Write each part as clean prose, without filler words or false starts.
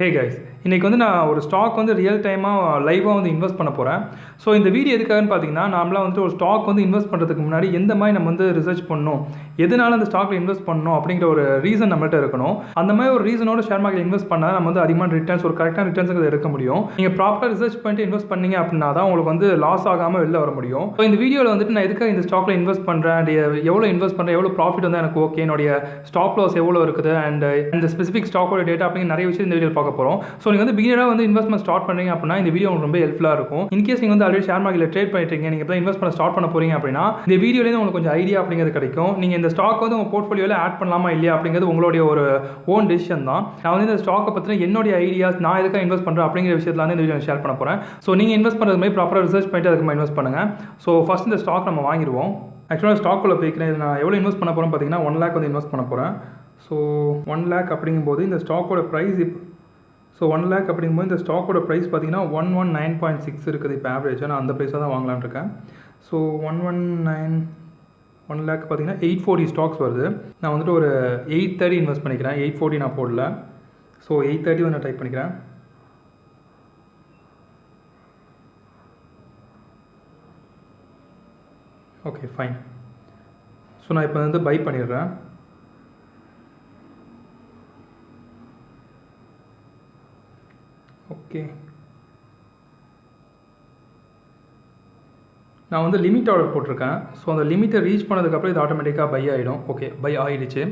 Hey guys, இன்னைக்கு வந்து நான் ஒரு ஸ்டாக் வந்து ரியல் டைமாக லைவாக வந்து இன்வெஸ்ட் பண்ண போகிறேன். ஸோ இந்த வீடியோ எதுக்காகன்னு பார்த்தீங்கன்னா, நாமளாக வந்து ஒரு ஸ்டாக் வந்து இன்வெஸ்ட் பண்ணுறதுக்கு முன்னாடி எந்த மாதிரி நம்ம வந்து ரிசர்ச் பண்ணணும், எதனால அந்த ஸ்டாக்ல இன்வெஸ்ட் பண்ணணும் அப்படிங்கிற ஒரு ரீசன் நம்மள்ட்ட இருக்கணும். அந்த மாதிரி ஒரு ரீசனோட ஷேர் மார்க்கெட் இன்வெஸ்ட் பண்ணால் நம்ம வந்து அதிகமான ரிட்டர்ன்ஸ், ஒரு கரெக்டான ரிட்டர்ன்ஸ் எடுக்க முடியும். நீங்கள் ப்ராப்பராக ரிசர்ச் பண்ணிட்டு இன்வெஸ்ட் பண்ணீங்க அப்படின்னா தான் உங்களுக்கு வந்து லாஸ் ஆகாமல் வெளில வர முடியும். ஸோ இந்த வீடியோவில் வந்துட்டு நான் எதுக்காக இந்த ஸ்டாக்ல இன்வெஸ்ட் பண்ணுறேன், அண்ட் எவ்வளோ இன்வெஸ்ட் பண்ணுறேன், எவ்வளோ ப்ராஃபிட் வந்து எனக்கு ஓகே, என்னுடைய ஸ்டாப் லாஸ் எவ்வளோ இருக்குது, அண்ட் இந்த ஸ்பெசிஃபிக் ஸ்டாக்கோட டேட்டா அப்படிங்கிற நிறைய விஷயம் இந்த வீடியோ பார்க்க போகிறோம். ஸோ நீங்கள் வந்து பிகினராக வந்து இன்வெஸ்ட்மெண்ட் ஸ்டார்ட் பண்ணுறீங்க அப்படின்னா இந்த வீடியோ உங்களுக்கு ரொம்ப ஹெல்ப்ஃபுல்லாக இருக்கும். இன்கேஸ் நீங்கள் வந்து ஆல்ரெடி ஷேர் மார்க்கெட்டில் ட்ரேட் பண்ணிட்டீங்க, நீங்கள் இப்போ இன்வெஸ்ட் பண்ண ஸ்டார்ட் பண்ண போறீங்க அப்படின்னா இந்த வீடியோலேருந்து உங்களுக்கு கொஞ்சம் ஐடியா அப்படிங்கிறது கிடைக்கும். நீங்கள் இந்த ஸ்டாக் வந்து உங்கள் போர்ட்ஃபோலியோவில் ஆட் பண்ணலாமா இல்லையா அப்படிங்கிறது உங்களுடைய ஒரு ஓன் டிசிஷன் தான். நான் வந்து இந்த ஸ்டாக்கை பற்றின என்னுடைய ஐடியாஸ், நான் எதுக்காக இன்வெஸ்ட் பண்ணுறேன் அப்படிங்கிற விஷயத்தில் வந்து இந்த வீடியோ ஷேர் பண்ண போகிறேன். ஸோ நீங்கள் இன்வெஸ்ட் பண்ணுறது மாதிரி ப்ராப்பராக ரிசர்ச் பண்ணிட்டு அதுக்கு இன்வெஸ்ட் பண்ணுங்கள். ஸோ ஃபஸ்ட் இந்த ஸ்டாக் நம்ம வாங்கிடுவோம். ஆக்சுவலாக ஸ்டாக்குள்ளே போய்க்கிறேன். இது நான் எவ்வளோ இன்வெஸ்ட் பண்ண போகிறேன் பார்த்தீங்கன்னா 1 lakh வந்து இன்வெஸ்ட் பண்ண போகிறேன். ஸோ 1 lakh அப்படிங்கும்போது இந்த ஸ்டாக்கோட ப்ரைஸ் ஸோ 1 lakh அப்படிங்கும்போது இந்த ஸ்டாக்கோட ப்ரைஸ் பார்த்தீங்கன்னா 119.6 இருக்குது. இப்போ ஆவரேஜாக நான் அந்த ப்ரைஸாக தான் வாங்கலான்னு இருக்கேன். ஸோ 1 lakh பார்த்தீங்கன்னா 840 ஸ்டாக்ஸ் வருது. நான் வந்துட்டு ஒரு 830 இன்வெஸ்ட் பண்ணிக்கிறேன். 840 நான் போடல. ஸோ 830 வந்து நான் டைப் பண்ணிக்கிறேன். Okay fine. ஸோ நான் இப்போ வந்து பை பண்ணிடுறேன். ஓகே, நான் வந்து லிமிட் ஆர்டர் போட்டிருக்கேன். ஸோ அந்த லிமிட்டை ரீச் பண்ணதுக்கப்புறம் இது ஆட்டோமேட்டிக்காக பை ஆகிடும். ஓகே, பை ஆகிடுச்சு.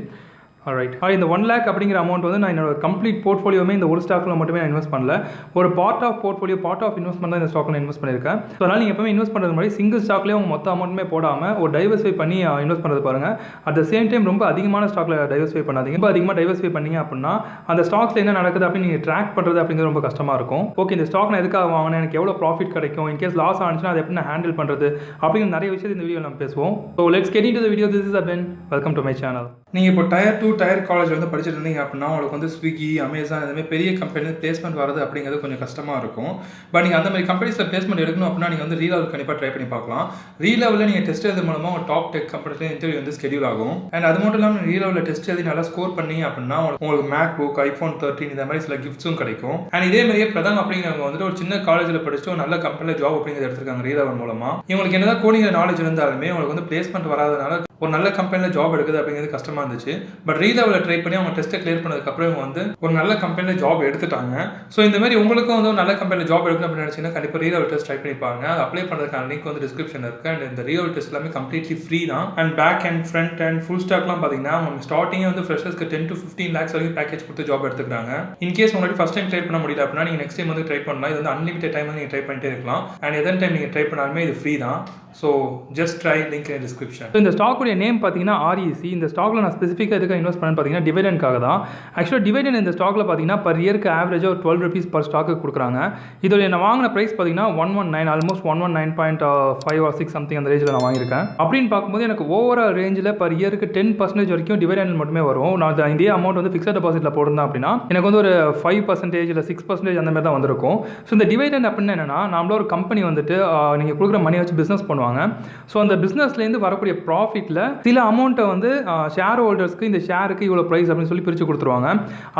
ரைட். இந்த 1 lakh அப்படிங்கிற அமௌண்ட் வந்து நான் என்னோட கம்ப்ளீட் போர்ட்ஃபோலியோமே இந்த ஒரு ஸ்டாக்கில் மட்டுமே நான் இன்வெஸ்ட் பண்ணல. ஒரு part of portfolio, part of investment தான் இந்த ஸ்டாக்கில் இன்வெஸ்ட் பண்ணியிருக்கேன். ஸோ அதனால் நீங்கள் எப்பவுமே இன்வெஸ்ட் பண்ணுறது மாதிரி சிங்கிள் ஸ்டாக்லேயே உங்கள் மொத்த அமௌண்ட்டுமே போடாமல் ஒரு டைவர்சிஃபை பண்ணி இன்வெஸ்ட் பண்ணுறது பாருங்கள். அட் த சேம் டைம் ரொம்ப அதிகமான ஸ்டாக்கில் டைவர்சிஃபை பண்ணாதீங்க. ரொம்ப அதிகமாக டைவர்சிஃபை பண்ணீங்க அப்படின்னா அந்த ஸ்டாக்ஸில் என்ன நடக்குது அப்படின்னு நீங்கள் ட்ராக் பண்ணுறது அப்படிங்கிறது ரொம்ப கஷ்டமாக இருக்கும். ஓகே, இந்த ஸ்டாக் நான் எதுக்காக வாங்கினேன், எனக்கு எவ்வளோ ப்ராஃபிட் கிடைக்கும், இன்கேஸ் லாஸ் ஆனிச்சுன்னா அதை எப்படி நான் ஹேண்டில் பண்ணுறது அப்படிங்கிற நிறைய விஷயத்தை இந்த வீடியோ நம்ம பேசுவோம். So let's get into the video. This is abin. Welcome to my channel. நீங்கள் இப்போ Tier 2 Tier காலேஜ் வந்து படிச்சுட்டு இருந்தீங்க அப்படின்னா உங்களுக்கு வந்து ஸ்விக்கி, அமேசான் இதுமாதிரி பெரிய கம்பெனியில் பிளேஸ்மெண்ட் வரது அப்படிங்கிறது கொஞ்சம் கஷ்டமாக இருக்கும். பட் நீங்கள் அந்த மாதிரி கம்பெனிஸில் பிளேஸ்மெண்ட் எடுக்கணும் அப்படின்னா நீங்கள் வந்து ரீலெவல் கண்டிப்பாக ட்ரை பண்ணி பார்க்கலாம். ரீலெவலில் நீங்கள் டெஸ்ட் எழுது மூலமாக உங்கள் டாப் டெக் கம்பெனியில் இன்டர்வியூ வந்து ஸ்கெடியூல் ஆகும். அண்ட் அது மட்டும் இல்லாமல் ரீலெவலில் டெஸ்ட் எழுதி நல்லா ஸ்கோர் பண்ணி அப்படின்னா உங்களுக்கு MacBook, iPhone 13 இந்த மாதிரி சில கிஃப்ட்ஸும் கிடைக்கும். அண்ட் இதே மாதிரியே பிரதம் அப்படிங்கிறவங்க வந்துட்டு ஒரு சின்ன காலேஜில் படிச்சுட்டு ஒரு நல்ல கம்பெனியில் ஜாப் அப்படிங்கிறது எடுத்திருக்காங்க ரீலெவல் மூலமாக. இவங்களுக்கு என்னதான் கோடிங் நாலேஜ் இருந்தாலுமே உங்களுக்கு வந்து பிளேஸ்மெண்ட் வராதனால ஒரு நல்ல கம்பெனியில் ஜாப் எடுக்குது அப்படிங்கிறது கஷ்டமாக இருந்துச்சு. பட் ரீலெவலில் ட்ரை பண்ணி அவங்க டெஸ்ட்டை கிளியர் பண்ணதுக்கப்புறம் இவங்க வந்து ஒரு நல்ல கம்பெனியில் ஜாப் எடுத்துட்டாங்க. ஸோ இந்த மாதிரி உங்களுக்கும் வந்து ஒரு நல்ல கம்பெனியில் ஜாப் எடுக்கணும் அப்படின்னு நினச்சிங்கன்னா கண்டிப்பாக ரீலெவல் டெஸ்ட் ட்ரை பண்ணிப்பாங்க. அது அப்ளை பண்ணுறதுக்கான லிங்க் வந்து டிஸ்கிரிப்ஷன் இருக்குது. அண்ட் இந்த ரீலெவல் டெஸ்ட் எல்லாமே கம்ப்ளீட்லி ஃப்ரீ தான். And back and front and full ஸ்டாக்லாம் பார்த்தீங்கன்னா அவங்க ஸ்டார்டிங்கே வந்து ஃப்ரெஷர்ஸ்க்கு 10 to 15 lakhs வரைக்கும் பேக்கேஜ் கொடுத்து ஜாப் எடுத்துக்கிறாங்க. இன்கேஸ் உங்களுக்கு ஃபஸ்ட் டைம் ட்ரை பண்ண முடியல அப்படின்னா நீங்கள் நெக்ஸ்ட் டைம் வந்து ட்ரை பண்ணலாம். இது வந்து அன்லிமிட்டட் டைம் வந்து நீங்கள் ட்ரை பண்ணிட்டே இருக்கலாம். அண்ட் எதன் டைம் நீங்கள் ட்ரை பண்ணாலுமே இது ஃப்ரீ தான். So just try, link in description. இந்த ஸ்டாக்குடைய நேம் பார்த்தீங்கன்னா REC. இந்த ஸ்டாக்ல நான் ஸ்பெசிஃபிக்காக எதுக்காக இன்வெஸ்ட் பண்ணேன்னு பார்த்தீங்கன்னா டிவிடெண்ட்காக தான். ஆக்சுவலாக டிவிடெண்ட் இந்த ஸ்டாக்ல பார்த்தீங்கன்னா பர் இயருக்கு ஆவரேஜாக ஒரு 12 rupees பர் ஸ்டாக்கு கொடுக்குறாங்க. இதோட நான் வாங்கின ப்ரைஸ் பார்த்தீங்கன்னா 119, ஆல்மோஸ்ட் 119.5 or 6 சம்திங் அந்த ரேஞ்சில் நான் வாங்கியிருக்கேன். அப்படின்னு பார்க்கும்போது எனக்கு ஓவரால் ரேஞ்சில் பர் இயருக்கு 10% வரைக்கும் டிவிடெண்ட் மட்டுமே வரும். நான் இதே அமௌண்ட் வந்து ஃபிக்ஸட் டெபாசிட்டில் போட்டிருந்தேன் அப்படின்னா எனக்கு வந்து ஒரு 5% இல்லை 6% அந்த மாதிரி தான் வந்திருக்கும். ஸோ இந்த டிவிடெண்ட் அப்படின்னா என்னன்னா, நம்மள ஒரு கம்பெனி வந்துட்டு நீங்கள் கொடுக்குற மணி வச்சு பிஸ்னஸ் பண்ணுவாங்க. ஸோ அந்த பிஸ்னஸ்லேருந்து வரக்கூடிய ப்ராஃபிட்டில் சில அமௌண்ட்டை வந்து ஷேர் ஹோல்டர்ஸ்க்கு இந்த ஷேருக்கு இவ்வளோ ப்ரைஸ் அப்படின்னு சொல்லி பிரித்து கொடுத்துருவாங்க.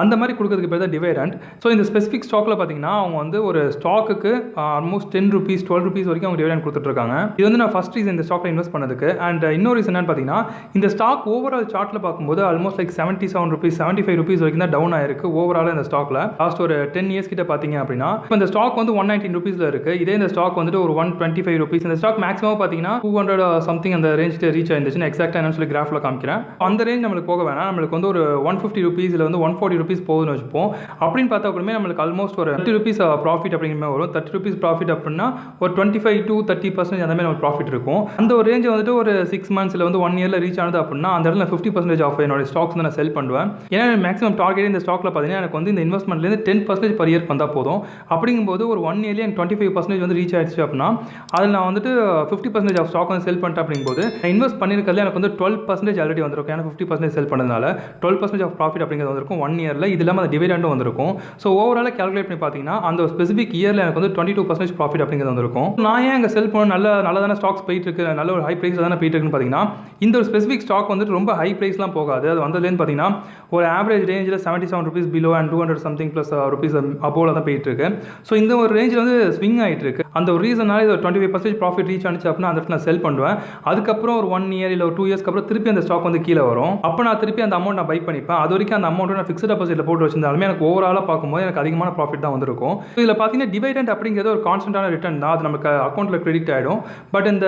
அந்த மாதிரி கொடுக்கறதுக்கு பேர் தான் டிவிடெண்ட். ஸோ இந்த ஸ்பெசிஃபிக் ஸ்டாக்கில் பார்த்தீங்கன்னா அவங்க வந்து ஒரு ஸ்டாக்குக்கு ஆல்மோஸ்ட் 10 rupees 12 rupees வரைக்கும் அவங்க டிவிடெண்ட் கொடுத்துட்ருக்காங்க. இது வந்து நான் ஃபஸ்ட் ரீசன் இந்த ஸ்டாக்கில் இன்வெஸ்ட் பண்ணதுக்கு. அண்ட் இன்னொரு ரீசன் என்னன்னு பார்த்தீங்கன்னா, இந்த ஸ்டாக் ஓவரால் சார்ட்டில் பார்க்கும்போது ஆல்மோஸ்ட் லைக் 77 rupees 75 rupees வரைக்கும் தான் டவுன் ஆயிருக்கு ஓவரால் இந்த ஸ்டாக்கில். லாஸ்ட் ஒரு 10 years கிட்ட பார்த்தீங்க அப்படின்னா இப்போ இந்த ஸ்டாக் வந்து 119 rupees இருக்குது. இதே இந்த ஸ்டாக் வந்துட்டு ஒரு 125 rupees. இந்த ஸ்டாக் மேக்ஸிமம் பார்த்தீங்கன்னா 200 சம்திங் அந்த ரேஞ்சுக்கு ரீச் ஆயிருந்துச்சுன்னு எக்ஸாக்டாக என்னன்னு சொல்லி கிராஃபில் காமிக்கிறேன். அந்த ரேஞ்ச் நம்மளுக்கு போக வேணாம். நம்மளுக்கு வந்து ஒரு 150 rupees இல்லை வந்து 140 rupees போகுதுன்னு வச்சுப்போம். அப்படின்னு பார்த்தா கூட நம்மளுக்கு ஆல்மோஸ்ட் ஒரு 30 rupees ப்ராஃபிட் அப்படிங்கிற மாதிரி வரும். 30 rupees ப்ராஃபிட் அப்படின்னா ஒரு 25 to 30% அந்த மாதிரி நம்ம ப்ராஃபிட் இருக்கும். அந்த ஒரு ரேஞ்ச் வந்துட்டு ஒரு 6 months இல்லை வந்து 1 yearல ரீச் ஆனது அப்படின்னா அந்த இடத்துல 50% ஆஃப் என்னோட ஸ்டாக்ஸ் வந்து நான் செல் பண்ணுவேன். ஏன்னா மேக்ஸிமம் டார்கெட் இந்த ஸ்டாக்ல பார்த்தீங்கன்னா எனக்கு வந்து இந்த இன்வெஸ்ட்மெண்ட்லேருந்து 10% பர் இயர் வந்தால் போதும். அப்படிங்கும்போது ஒரு 1 yearலேயே எனக்கு 25% வந்து ரீச் ஆயிடுச்சு அப்படின்னா அதில் நான் வந்துட்டு 50% ஆஃப் ஸ்டாக் வந்து செல் பண்ணிட்டேன். அப்படிங்கும்போது இன்வெஸ்ட் பண்ணியிருக்கிறது அதில் எனக்கு வந்து 12% ஆல்ரெடி வந்திருக்கும். ஏன்னா 50% செல் பண்ணதுனால 12% ஆஃப் ப்ராஃபிட் அப்படிங்கிறது வந்திருக்கும் 1 இயரில். இது இல்லாமல் அந்த டிவிடெண்டும் வந்திருக்கும். ஸோ ஓவராலாக கேல்குலேட் பண்ணி பார்த்தீங்கன்னா அந்த ஸ்பெசிஃபிக் இயரில் எனக்கு வந்து 22% ப்ராஃபிட் அப்படிங்கிறது வந்திருக்கும். நான் ஏன் அங்கே செல் பண்ண நல்ல தானே ஸ்டாக்ஸ் போயிட்டு இருக்கு, நல்ல ஒரு ஹை ப்ரைஸில் தானே போயிட்டு இருக்குன்னு பார்த்தீங்கன்னா இந்த ஒரு ஸ்பெசிஃபிக் ஸ்டாக் வந்துட்டு ரொம்ப ஹை ப்ரைஸ்லாம் போகாது. அது வந்ததுலேருந்து பார்த்தீங்கன்னா ஒரு ஆவரேஜ் ரேஞ்சில் 77 rupees below and 200 something plus rupees அபோவில் தான் போயிட்டு இருக்கு. ஸோ இந்த ஒரு ரேஞ்சில் வந்து ஸ்விங் ஆகிட்டு இருக்கு. அந்த ஒரு ரீசனால இது 25% ப்ராஃபிட் ரீச் ஆனிச்சு அப்படின்னா அந்த இடத்துல நான் செல் பண்ணுவேன். அதுக்கப்புறம் ஒரு 1 இயர் இல்லை ஒரு 2 இயர்ஸ்க்கு அப்புறம் திருப்பி அந்த ஸ்டாக் வந்து கீழே வரும். அப்போ நான் திருப்பி அந்த அமௌண்ட் நான் பை பண்ணிப்பேன். அது வரைக்கும் அந்த அமௌண்ட் நான் ஃபிக்ஸ்ட் டெபாசிட்டில் போட்டு வச்சிருந்தாலுமே எனக்கு ஓவராலாக பார்க்கும்போது எனக்கு அதிகமான ப்ராஃபிட் தான் வந்திருக்கும். இதில் பார்த்தீங்கன்னா டிவிடெண்ட் அப்படிங்கிறது ஒரு கான்ஸ்டன்டான ரிட்டர்ன் தான். அது நமக்கு அக்கௌண்ட்டில் கிரெடிட் ஆகிடும். பட் இந்த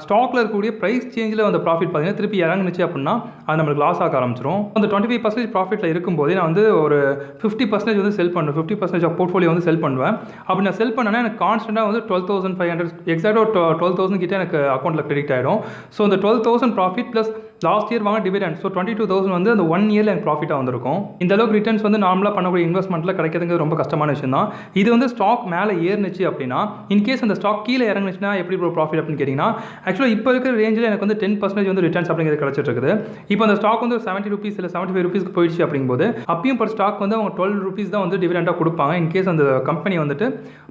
ஸ்டாக்ல இருக்கக்கூடிய ப்ரைஸ் சேஞ்சில் அந்த ப்ராஃபிட் பார்த்தீங்கன்னா திருப்பி இறங்குனுச்சு அப்படின்னா அது நம்மளுக்கு லாஸ் ஆக ஆரம்பிச்சிடும். அந்த 25% ப்ராஃபிட்டில் இருக்கும்போதே நான் வந்து ஒரு 50% வந்து செல் பண்ணுவேன். 50% ஆஃப் போர்ட்ஃபோலியோ வந்து செல் பண்ணுவேன். அப்படி நான் செல் பண்ணேன்னா எனக்கு கான்ஸ்டன்ட்டாக வந்து 12,500 எக்ஸாக்டாக 12,000 கிட்டே எனக்கு அக்கௌண்ட்டில் கிரெடிட் ஆகிடும். ஸோ அந்த 12,000 ப்ராஃபிட் ப்ளஸ் லாஸ்ட் இயர் வாங்க டிவிடெண்ட், ஸோ 22,000 வந்து அந்த 1 இயரில் எனக்கு ப்ராஃபிட்டாக வந்திருக்கும். இந்த அளவுக்கு ரிட்டர்ன்ஸ் வந்து நார்மலாக பண்ணக்கூடிய இன்வெஸ்ட்மெண்ட்டில் கிடைக்கிறதுங்கிறது ரொம்ப கஷ்டமான விஷயம் தான். இது வந்து ஸ்டாக் மேலே ஏறுனுச்சு அப்படின்னா, இன்கேஸ் அந்த ஸ்டாக் கீழே இறங்குனுச்சுன்னா எப்படி ப்ராஃபிட் அப்படின்னு கேட்டிங்கன்னா, ஆக்சுவலாக இப்போ இருக்கிற ரேஞ்சில் எனக்கு வந்து 10% வந்து ரிட்டர்ன்ஸ் அப்படிங்கிறது கிடச்சிட்டு இருக்குது. இப்போ அந்த ஸ்டாக் வந்து 70 rupees இல்லை 75 rupeesக்கு போயிடுச்சு அப்படிங்கும்போது அப்பயும் பர் ஸ்டாக் வந்து அவங்க 12 rupees தான் வந்து டிவிடெண்டாக கொடுப்பாங்க. இன்கேஸ் அந்த கம்பெனி வந்துட்டு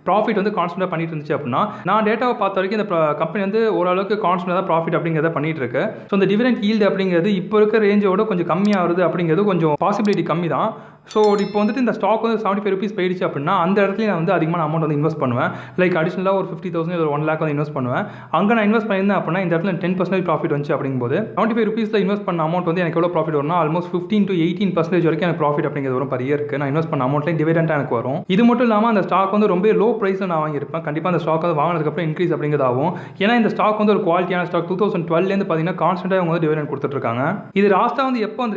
ப்ராஃபிட் வந்து கான்ஸ்டன்ட்டாக பண்ணிட்டு இருந்துச்சு அப்படின்னா, நான் டேட்டாவை பார்த்த வரைக்கும் இந்த கம்பெனி வந்து ஓரளவுக்கு கான்ஸ்டன்ட்டாக தான் ப்ராஃபிட் அப்படிங்கிறத பண்ணிட்டு இருக்கு. ஸோ இந்த டிவிடெண்ட் ஈல்டு அப்படிங்கிறது இப்போ இருக்க ரேஞ்சோட கொஞ்சம் கம்மியாகுது அப்படிங்கிறது கொஞ்சம் பாசிபிலிட்டி கம்மி தான். ஸோ இப்போ வந்துட்டு இந்த ஸ்டாக் வந்து 75 rupees போயிடுச்சு அப்படின்னா அந்த இடத்துல நான் வந்து அதிகமான அமௌண்ட் வந்து இன்வெஸ்ட் பண்ணுவேன். லைக் அடிஷனலாக ஒரு 50,000 இல்லை 1 lakh வந்து இன்வெஸ்ட் பண்ணுவேன். அங்கே நான் இன்வெஸ்ட் பண்ணியிருந்தேன் அப்படின்னா இந்த இடத்துல 10% ப்ராஃபிட் வந்துச்சு அப்படிங்கும்போது 75 rupeesல இன்வெஸ்ட் பண்ண அமௌண்ட் வந்து எனக்கு எவ்வளோ ப்ராஃபிட் வரும்னா ஆல்மோஸ்ட் 15 to 18% வரைக்கும் எனக்கு ப்ராஃபிட் அப்படிங்கிறது வரும் பர் இயருக்கு. நான் இன்வெஸ்ட் பண்ண அமௌண்ட்லேயும் டிவிடெண்டாக எனக்கு வரும். இது மட்டும் இல்லாமல் அந்த ஸ்டாக் வந்து ரொம்ப லோ ப்ரைஸில் நான் வாங்கியிருப்பேன். கண்டிப்பாக அந்த ஸ்டாக் வந்து வாங்கினதுக்கப்புறம் இன்க்ரீஸ் அப்படிங்கிறது ஆகும். ஏன்னா இந்த ஸ்டாக் வந்து ஒரு குவாலிட்டியான ஸ்டாக். 2012லேருந்து பார்த்தீங்கன்னா கான்ஸ்டன்ட்டாக அவங்க வந்து டிவிடெண்ட் கொடுத்துட்ருக்காங்க. இது லாஸ்ட்டாக வந்து எப்போ அந்த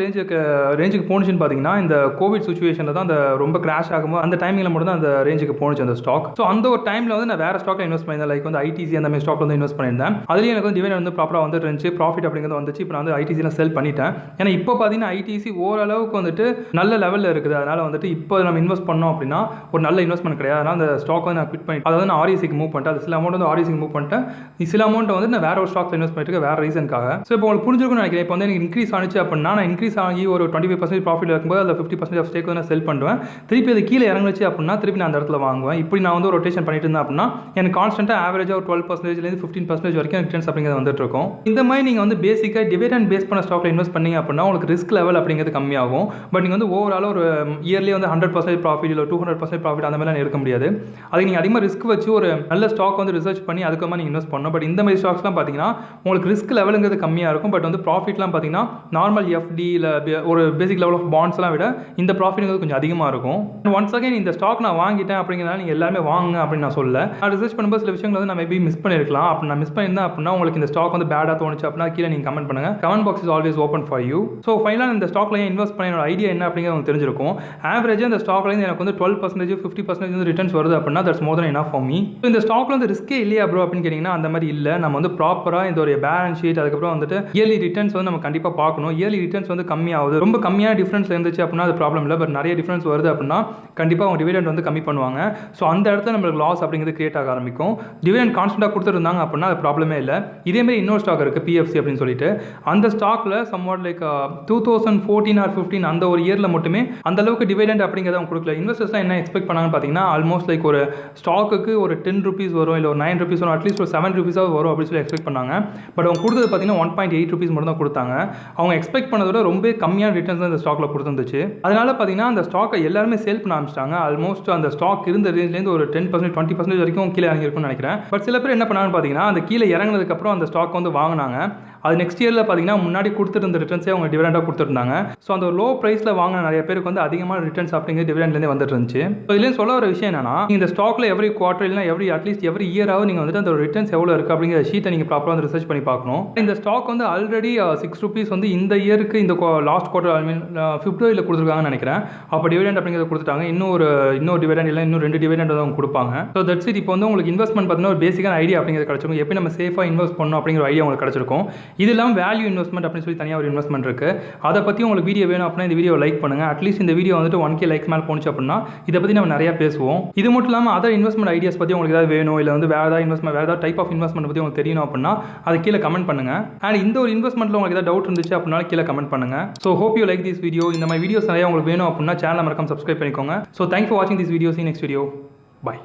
ரேஞ்சுக்கு போணுச்சுன்னு பார்த்தீங்கன்னா இந்த கோவிட் சுச்சுவேஷனில் தான் அந்த ரொம்ப கிராஷ் ஆகும்போது அந்த டைமில் மட்டும் தான் அந்த ரேஞ்சுக்கு போணுச்சு அந்த ஸ்டாக். ஸோ அந்த ஒரு டைமில் வந்து நான் வேறு ஸ்டாக்ல இன்வெஸ்ட் பண்ணியிருந்தேன். லைக் வந்து ஐடிசி அந்த மாதிரி ஸ்டாக்ல வந்து இன்வெஸ்ட் பண்ணியிருந்தேன். அதுலேயும் எனக்கு வந்து டிவிடெண்ட் வந்து ப்ராப்பராக வந்துட்டு இருந்துச்சு. ப்ராஃபிட் அப்படிங்கிறது வந்துச்சு. இப்போ நான் வந்து ஐடிசியில் செல் பண்ணிட்டேன். ஏன்னா இப்போ பார்த்தீங்கன்னா ஐடிசி ஓரளவுக்கு வந்துட்டு நல்ல லெவலில் இருக்குது. அதனால் வந்துட்டு இப்போ நம்ம இன்வெஸ்ட் பண்ணோம் அப்படின்னா ஒரு நல்ல இன்வெஸ்ட்மெண்ட் கிடையாது. அதனால் அந்த ஸ்டாக் வந்து நான் குவிட் பண்ணிட்டு அதாவது நான் ஆர்இசிக்கு மூவ் பண்ணிட்டேன். அது சில அமௌண்ட் வந்து ஆர்இசிக்கு மூவ் பண்ணிட்டேன். சில அமௌண்ட் வந்து நான் வேற ஒரு ஸ்டாக்ல இன்வெஸ்ட் பண்ணிட்டு வேற ரீசனுக்காக. ஸோ இப்போ உங்களுக்கு புரிஞ்சிருக்கும்னு நினைக்கிறேன். இப்போ வந்து எனக்கு இன்க்ரீஸ் ஆனிச்சு அப்படின்னா நான் இன்க்ரீஸ் ஆகி ஒரு 25% ப்ராஃபிட் இருக்கும்போது அதில் 50% ஆஃப் ஸ்டேக் வந்து நான் செல் பண்ணுவேன். திருப்பி அது கீழே இறங்குச்சு அப்படின்னா திருப்பி நான் அந்த இடத்துல வாங்குவேன். இப்படி நான் வந்து ரொட்டேஷன் பண்ணிட்டு இருந்தேன் அப்படின்னா எனக்கு கான்ஸ்டன்ட்டாக ஆவரேஜாக ஒரு 12%லேருந்து 15% வரைக்கும் ரிட்டர்ன்ஸ் அப்படிங்கிறது வந்துட்டு இருக்கும். இந்த மாதிரி நீங்கள் வந்து பேசிக்காக டிவிடெண்ட் பேஸ் பண்ண ஸ்டாக்ல இன்வெஸ்ட் பண்ணீங்க அப்படின்னா உங்களுக்கு ரிஸ்க் லெவல் அப்படிங்கிறது கம்மியாகும். பட் நீங்கள் வந்து ஓவராலாக ஒரு இயர்லி வந்து 100% ப்ராஃபிட் இல்லை 200% ப்ராஃபிட் அந்த மாதிரிலாம் எடுக்க முடியாது. அதுக்கு நீங்கள் அதிகமாக ரிஸ்க் வச்சு ஒரு நல்ல ஸ்டாக் வந்து ரிசர்ச் பண்ணி அதுக்கப்புறமா நீங்கள் இன்வெஸ்ட் பண்ணணும். பட் இந்த மாதிரி ஸ்டாக்ஸ்லாம் பார்த்தீங்கன்னா உங்களுக்கு ரிஸ்க் லெவலுங்கிறது கம்மியாக இருக்கும். பட் வந்து ப்ராஃபிட்லாம் பார்த்தீங்கன்னா நார்மல் எஃப்டி இல்லை ஒரு பேசிக் லெவல் ஆஃப் பாண்ட்ஸ்லாம் விட இந்த ப்ராஃபிட்ங்கிறது கொஞ்சம் அதிகமாக இருக்கும். ஒன்ஸ் அகைன் இந்த ஸ்டாக் நான் வாங்கிட்டேன் அப்படிங்கிறனால நீங்கள் எல்லாமே வாங்குங்க அப்படின்னு நான் சொல்ல. நான் ரிசர்ச் பண்ணும்போது சில விஷயங்கள் வந்து நான் மேபி மிஸ் பண்ணியிருக்கலாம். அப்படி நான் மிஸ் பண்ணியிருந்தேன் அப்படின்னா உங்களுக்கு இந்த ஸ்டாக் வந்து பேடாக தோணுச்சு அப்படின்னா கீழே நீங்கள் கமெண்ட் பண்ணுங்கள். Comment box is always open for you. So ஃபைனலாக இந்த ஸ்டாக்ல இன்வெஸ்ட் பண்ண என்னோட ஐடியா என்ன அப்படிங்கிறது உங்களுக்கு தெரிஞ்சிருக்கும். ஆவரேஜாக இந்த ஸ்டாக்லேருந்து எனக்கு வந்து 12% 50% வந்து ரிட்டர்ன்ஸ் வருது அப்படின்னா that's more then enough for me. So இந்த ஸ்டாக்ல வந்து ரிஸ்கே இல்லையா ப்ரோ அப்படின்னு கேட்டிங்கன்னா அந்த மாதிரி இல்லை. நம்ம வந்து ப்ராப்பராக இந்த ஒரு பேலன்ஸ் ஷீட் அதுக்கப்புறம் வந்துட்டு இயர்லி ரிட்டர்ன்ஸ் வந்து நம்ம கண்டிப்பாக பார்க்கணும். இயர்லி ரிட்டர்ன்ஸ் வந்து கம்மியாகுது, ரொம்ப கம்மியான டிஃபரன்ஸ் இருந்துச்சு அப்படின்னா அது ப்ராப்ளம் இல்லை. பட் நிறைய டிஃபரன்ஸ் வருது அப்படின்னா கண்டிப்பாக அவங்க டிவிடெண்ட் வந்து கம்மி பண்ணுவாங்க. ஸோ அந்த இடத்துல நம்மளுக்கு லாஸ் அப்படிங்கிறது கிரியேட் ஆக ஆரம்பிக்கும். டிவிடெண்ட் கான்ஸ்டன்ட்டாக கொடுத்துருந்தாங்க அப்படின்னா அது ப்ராப்ளமே இல்லை. இதேமாதிரி இன்னொரு ஸ்டாக் இருக்குது பிஎஃப்சி அப்படின்னு சொல்லிட்டு. அந்த ஸ்டாக்ல சம்வாட் லைக் 2014 or 15 அந்த ஒரு இயரில் மட்டுமே அந்த அளவுக்கு டிவிடெண்ட் அப்படிங்கிறத அவங்க கொடுக்கல. இன்வெஸ்டர்ஸ்லாம் என்ன எக்ஸ்பெக்ட் பண்ணாங்கன்னு பார்த்தீங்கன்னா ஆல்மோஸ்ட் லைக் ஒரு ஸ்டாக்குக்கு ஒரு 10 rupees வரும் இல்லை ஒரு 9 rupees வரும், அட்லீஸ்ட் ஒரு 7 rupees வரும் அப்படின்னு சொல்லி எக்ஸ்பெக்ட் பண்ணாங்க. பட் அவங்க கொடுத்தது பார்த்தீங்கன்னா 1.8 rupees மட்டும் தான் கொடுத்தாங்க. அவங்க எக்ஸ்பெக்ட் பண்ணதோட ரொம்ப கம்மியான ரிட்டர்ன்ஸ் தான் இந்த ஸ்டாக்ல கொடுத்துருந்துச்சு. அதனால பார்த்தீங்கன்னா அந்த ஸ்டாக்கை எல்லாருமே சேல் பண்ண ஆரம்பிச்சிட்டாங்க. ஆல்மோஸ்ட் அந்த ஸ்டாக் இருந்த ரேஞ்சிலேருந்து ஒரு 10% 20% வரைக்கும் கீழே இறங்கிருக்கும்னு நினைக்கிறேன். பட் சில பேர் என்ன பண்ணாங்கன்னு பார்த்தீங்கன்னா அந்த கீழே இறங்கினதுக்கப்புறம் அந்த ஸ்டாக் வந்து வாங்கினாங்க. அது நெக்ஸ்ட் இயரில் பார்த்தீங்கன்னா முன்னாடி கொடுத்துருந்த ரிட்டர்ன்ஸே அவங்க டிவிடெண்டாக கொடுத்துருந்தாங்க. ஸோ அந்த லோ ப்ரைஸில் வாங்கின நிறைய பேருக்கு வந்து அதிகமான ரிட்டர்ன்ஸ் அப்படிங்கிற டிவிடெண்ட்லேருந்து வந்துட்டு இருந்துச்சு. ஸோ இதுலேயும் சொல்ல ஒரு விஷயம் என்னன்னா இந்த ஸ்டாக்ல எவ்ரி குவார்டர் இல்லைனா அட்லீஸ்ட் எவ்ரி இயராவது நீங்கள் வந்துட்டு அந்த ரிட்டர்ன்ஸ் எவ்வளோ இருக்குது அப்படிங்கிற ஷீட்டை நீங்கள் ப்ராப்பராக வந்து ரிசர்ச் பண்ணி பார்க்கணும். இந்த ஸ்டாக் வந்து ஆல்ரெடி 6 rupees வந்து இந்த இயருக்கு இந்த லாஸ்ட் குவார்டர் ஐ மீன் பிப்ரவரியில் கொடுத்துருக்காங்கன்னு நினைக்கிறேன். அப்போ டிவிடெண்ட் அப்படிங்கிறத கொடுத்துட்டாங்க. இன்னொரு டிவிடெண்ட் இல்லை இன்னும் 2 டிவிடெண்ட் வந்து அவங்க கொடுப்பாங்க. So that's it. இப்போ வந்து உங்களுக்கு இன்வெஸ்ட்மெண்ட் பார்த்தீங்கன்னா ஒரு பேசிக்கான ஐடியா அப்படிங்கிறது கிடச்சிருக்கும். எப்படி நம்ம சேஃபாக இன்வெஸ்ட் பண்ணணும் அப்படிங்கிற ஐடியா உங்களுக்கு கிடச்சிருக்கும். இது இல்லாமல் வேல்யூ இன்வெஸ்ட்மெண்ட் அப்படின்னு சொல்லி தனியாக ஒரு இன்வெஸ்ட்மெண்ட் இருக்குது. அதை பற்றி உங்களுக்கு வீடியோ வேணும் அப்படின்னா இந்த வீடியோ லைக் பண்ணுங்கள். அட்லீஸ்ட் இந்த வீடியோ வந்துட்டு 1K லைக்ஸ் மேலே போணுச்சு அப்படின்னா இதை பற்றி நம்ம நிறையா பேசுவோம். இது மட்டும் இல்லாமல் அதர் இன்வெஸ்ட்மெண்ட் ஐடியாஸ் பற்றி உங்களுக்கு ஏதாவது வேணும், இல்லை வந்து வேறு ஏதாவது டைப் ஆஃப் இன்வெஸ்ட்மெண்ட் பற்றி உங்களுக்கு தெரியணும் அப்படின்னா அது கீழே கமெண்ட் பண்ணுங்கள். அண்ட் இந்த ஒரு இன்வெஸ்ட்மெண்ட்டில் உங்களுக்கு ஏதாவது டவுட் இருந்துச்சு அப்படின்னா கீழே கமெண்ட் பண்ணுங்கள். So hope you like this video. இந்த மாதிரி வீடியோஸ் நிறையா உங்களுக்கு வேணும் அப்படின்னா சேனலை மறக்காம சப்ஸ்கிரைப் பண்ணிக்கோங்க. ஸோ தேங்க்ஸ் ஃபார் வாட்சிங் this video. See you next video.